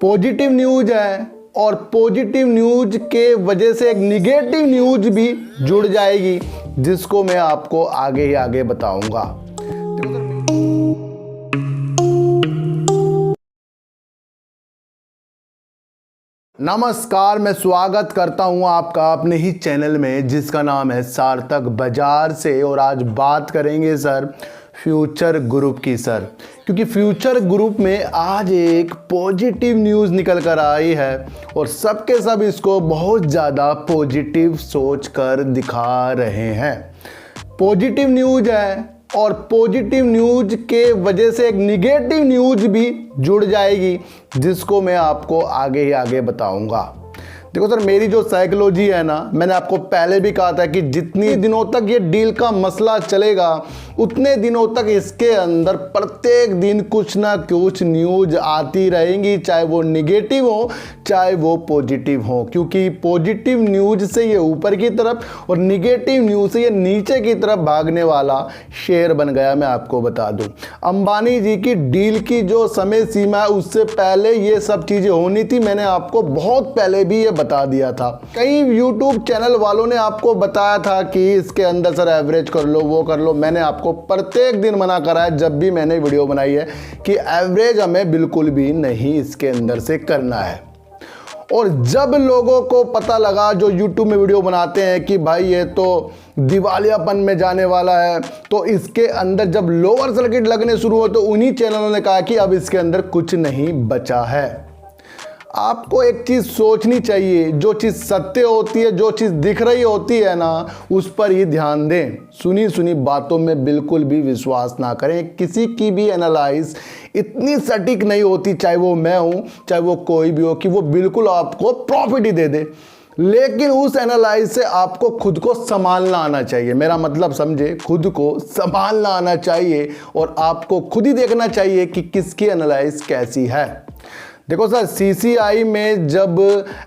Positive news है और positive news के वजह से एक निगेटिव न्यूज भी जुड़ जाएगी, जिसको मैं आपको आगे ही आगे बताऊंगा। नमस्कार, मैं स्वागत करता हूं आपका अपने ही चैनल में जिसका नाम है सार्थक बाजार से। और आज बात करेंगे सर फ्यूचर ग्रुप की सर, क्योंकि फ्यूचर ग्रुप में आज एक पॉजिटिव न्यूज़ निकल कर आई है और सबके सब इसको बहुत ज़्यादा पॉजिटिव सोच कर दिखा रहे हैं। पॉजिटिव न्यूज़ है और पॉजिटिव न्यूज़ के वजह से एक निगेटिव न्यूज़ भी जुड़ जाएगी, जिसको मैं आपको आगे ही आगे बताऊंगा। देखो सर, मेरी जो साइकोलॉजी है ना, मैंने आपको पहले भी कहा था कि जितनी दिनों तक ये डील का मसला चलेगा उतने दिनों तक इसके अंदर प्रत्येक दिन कुछ ना कुछ न्यूज़ आती रहेंगी, चाहे वो निगेटिव हो चाहे वो पॉजिटिव हो। क्योंकि पॉजिटिव न्यूज़ से ये ऊपर की तरफ और निगेटिव न्यूज़ से ये नीचे की तरफ भागने वाला शेयर बन गया। मैं आपको बता दूं, अंबानी जी की डील की जो समय सीमा है उससे पहले ये सब चीज़ें होनी थी। मैंने आपको बहुत पहले भी ये बता दिया था। कई यूट्यूब चैनल वालों ने आपको बताया था कि इसके अंदर सर एवरेज कर लो, वो कर लो। मैंने आपको प्रत्येक दिन मना करा है जब भी मैंने वीडियो बनाई है कि एवरेज हमें बिल्कुल भी नहीं इसके अंदर से करना है। और जब लोगों को पता लगा जो यूट्यूब में वीडियो बनाते हैं कि भाई ये तो दिवालियापन में जाने वाला है, तो इसके अंदर जब लोअर सर्किट लगने शुरू हो तो उन्हीं चैनलों ने कहा कि अब इसके अंदर कुछ नहीं बचा है। आपको एक चीज़ सोचनी चाहिए, जो चीज़ सत्य होती है, जो चीज़ दिख रही होती है ना, उस पर ही ध्यान दें। सुनी सुनी बातों में बिल्कुल भी विश्वास ना करें। किसी की भी एनालाइज इतनी सटीक नहीं होती, चाहे वो मैं हूँ चाहे वो कोई भी हो, कि वो बिल्कुल आपको प्रॉफिट ही दे दे। लेकिन उस एनालाइज से आपको खुद को संभालना आना चाहिए। मेरा मतलब समझे, खुद को संभालना आना चाहिए और आपको खुद ही देखना चाहिए कि किसकी एनालाइज कैसी है। देखो सर, सीसीआई में जब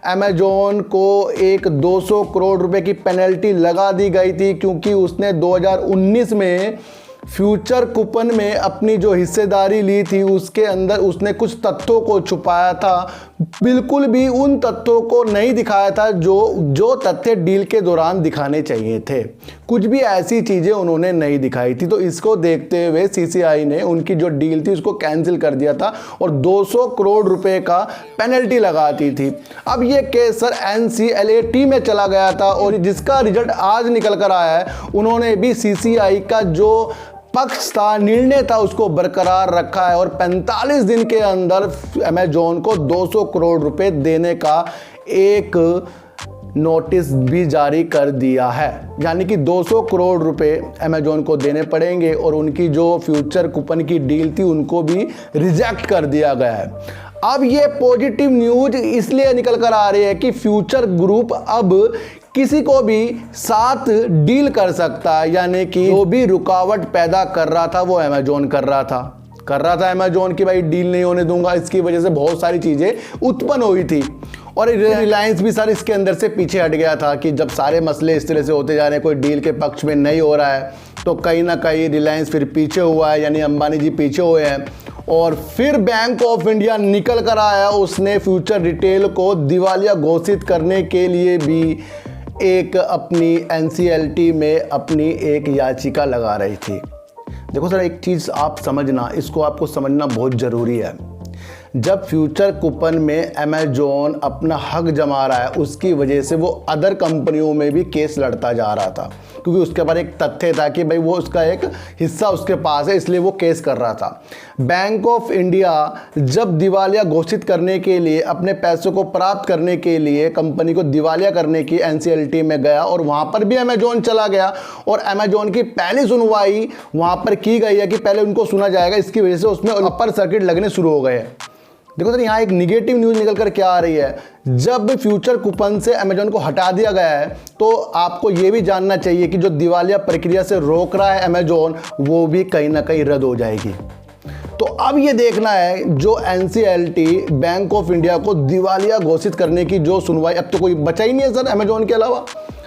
अमेजोन को एक 200 करोड़ रुपए की पेनल्टी लगा दी गई थी, क्योंकि उसने 2019 में फ्यूचर कूपन में अपनी जो हिस्सेदारी ली थी उसके अंदर उसने कुछ तथ्यों को छुपाया था, बिल्कुल भी उन तथ्यों को नहीं दिखाया था जो तथ्य डील के दौरान दिखाने चाहिए थे। कुछ भी ऐसी चीज़ें उन्होंने नहीं दिखाई थी। तो इसको देखते हुए सीसीआई ने उनकी जो डील थी उसको कैंसिल कर दिया था और 200 करोड़ रुपए का पेनल्टी लगाती थी। अब ये केस सर NCLAT में चला गया था और जिसका रिजल्ट आज निकल कर आया है। उन्होंने भी सीसीआई का जो पक्ष था, निर्णय था, उसको बरकरार रखा है और 45 दिन के अंदर अमेजोन को 200 करोड़ रुपए देने का एक नोटिस भी जारी कर दिया है। यानी कि 200 करोड़ रुपए अमेजोन को देने पड़ेंगे और उनकी जो फ्यूचर कूपन की डील थी उनको भी रिजेक्ट कर दिया गया है। अब ये पॉजिटिव न्यूज इसलिए निकल कर आ रही है कि फ्यूचर ग्रुप अब किसी को भी साथ डील कर सकता है। यानी कि जो भी रुकावट पैदा कर रहा था वो अमेजोन कर रहा था अमेजोन की भाई डील नहीं होने दूंगा। इसकी वजह से बहुत सारी चीज़ें उत्पन्न हुई थी और रिलायंस भी सर इसके अंदर से पीछे हट गया था कि जब सारे मसले इस तरह से होते जा रहे हैं, कोई डील के पक्ष में नहीं हो रहा है, तो कहीं ना कहीं रिलायंस फिर पीछे हुआ है, यानी अंबानी जी पीछे हुए हैं। और फिर बैंक ऑफ इंडिया निकल कर आया, उसने फ्यूचर रिटेल को दिवालिया घोषित करने के लिए भी एक अपनी NCLAT में अपनी एक याचिका लगा रही थी। देखो सर, एक चीज़ आप समझना, इसको आपको समझना बहुत ज़रूरी है। जब फ्यूचर कूपन में अमेजोन अपना हक जमा रहा है, उसकी वजह से वो अदर कंपनियों में भी केस लड़ता जा रहा था, क्योंकि उसके पास एक तथ्य था कि भाई वो उसका एक हिस्सा उसके पास है, इसलिए वो केस कर रहा था। बैंक ऑफ इंडिया जब दिवालिया घोषित करने के लिए, अपने पैसों को प्राप्त करने के लिए कंपनी को दिवालिया करने की NCLAT में गया और वहाँ पर भी अमेजोन चला गया और अमेजोन की पहली सुनवाई वहाँ पर की गई है कि पहले उनको सुना जाएगा। इसकी वजह से उसमें अपर सर्किट लगने शुरू हो गए। देखो सर, यहाँ एक निगेटिव न्यूज़ निकल कर क्या आ रही है। जब फ्यूचर कूपन से अमेजोन को हटा दिया गया है तो आपको ये भी जानना चाहिए कि जो दिवालिया प्रक्रिया से रोक रहा है अमेजोन, वो भी कहीं ना कहीं रद्द हो जाएगी। तो अब ये देखना है जो NCLAT बैंक ऑफ इंडिया को दिवालिया घोषित करने की जो सुनवाई, अब तो कोई बचा ही नहीं है सर अमेजोन के अलावा।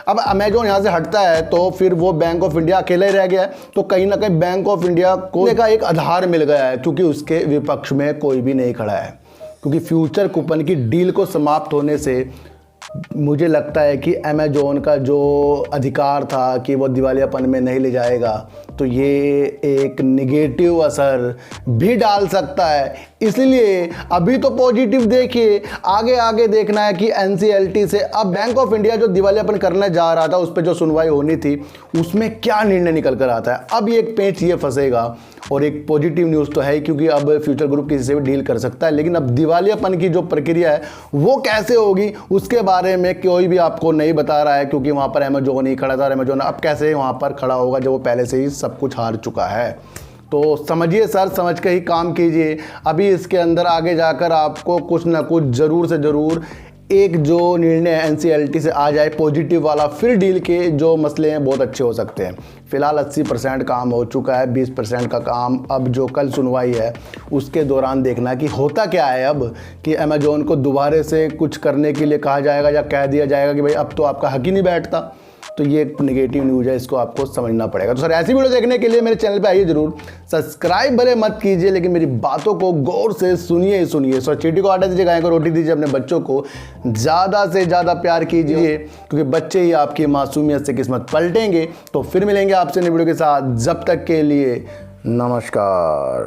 अब अमेजोन यहाँ से हटता है तो फिर वो बैंक ऑफ इंडिया अकेला ही रह गया है, तो कहीं ना कहीं बैंक ऑफ इंडिया को का एक आधार मिल गया है, क्योंकि उसके विपक्ष में कोई भी नहीं खड़ा है। क्योंकि फ्यूचर कूपन की डील को समाप्त होने से मुझे लगता है कि अमेजोन का जो अधिकार था कि वो दिवालियापन में नहीं ले जाएगा, तो ये एक निगेटिव असर भी डाल सकता है। इसलिए अभी तो पॉजिटिव देखिए, आगे आगे देखना है कि एनसीएलटी से अब बैंक ऑफ इंडिया जो दिवालियापन करने जा रहा था, उस पर जो सुनवाई होनी थी, उसमें क्या निर्णय निकल कर आता है। अब ये एक पेंच ये फंसेगा। और एक पॉजिटिव न्यूज़ तो है क्योंकि अब फ्यूचर ग्रुप किसी से भी डील कर सकता है, लेकिन अब दिवालियापन की जो प्रक्रिया है वो कैसे होगी उसके बारे में कोई भी आपको नहीं बता रहा है, क्योंकि वहाँ पर अमेजोन ही खड़ा था। अमेजोन अब कैसे वहाँ पर खड़ा होगा जब वो पहले से ही सब कुछ हार चुका है। तो समझिए सर, समझ के ही काम कीजिए। अभी इसके अंदर आगे जाकर आपको कुछ ना कुछ ज़रूर से ज़रूर एक जो निर्णय एनसीएलटी से आ जाए पॉजिटिव वाला, फिर डील के जो मसले हैं बहुत अच्छे हो सकते हैं। फिलहाल 80% काम हो चुका है, 20% का काम अब जो कल सुनवाई है उसके दौरान देखना कि होता क्या है। अब कि अमेजोन को दोबारा से कुछ करने के लिए कहा जाएगा या कह दिया जाएगा कि भाई अब तो आपका हक ही नहीं बैठता। तो ये एक नेगेटिव न्यूज़ है, इसको आपको समझना पड़ेगा। तो सर ऐसी वीडियो देखने के लिए मेरे चैनल पे आइए जरूर, सब्सक्राइब भले मत कीजिए लेकिन मेरी बातों को गौर से सुनिए ही सुनिए। सो चीटी को आटा दीजिए, गाय को रोटी दीजिए, अपने बच्चों को ज़्यादा से ज़्यादा प्यार कीजिए, क्योंकि बच्चे ही आपकी मासूमियत से किस्मत पलटेंगे। तो फिर मिलेंगे आपसे नई वीडियो के साथ, जब तक के लिए नमस्कार।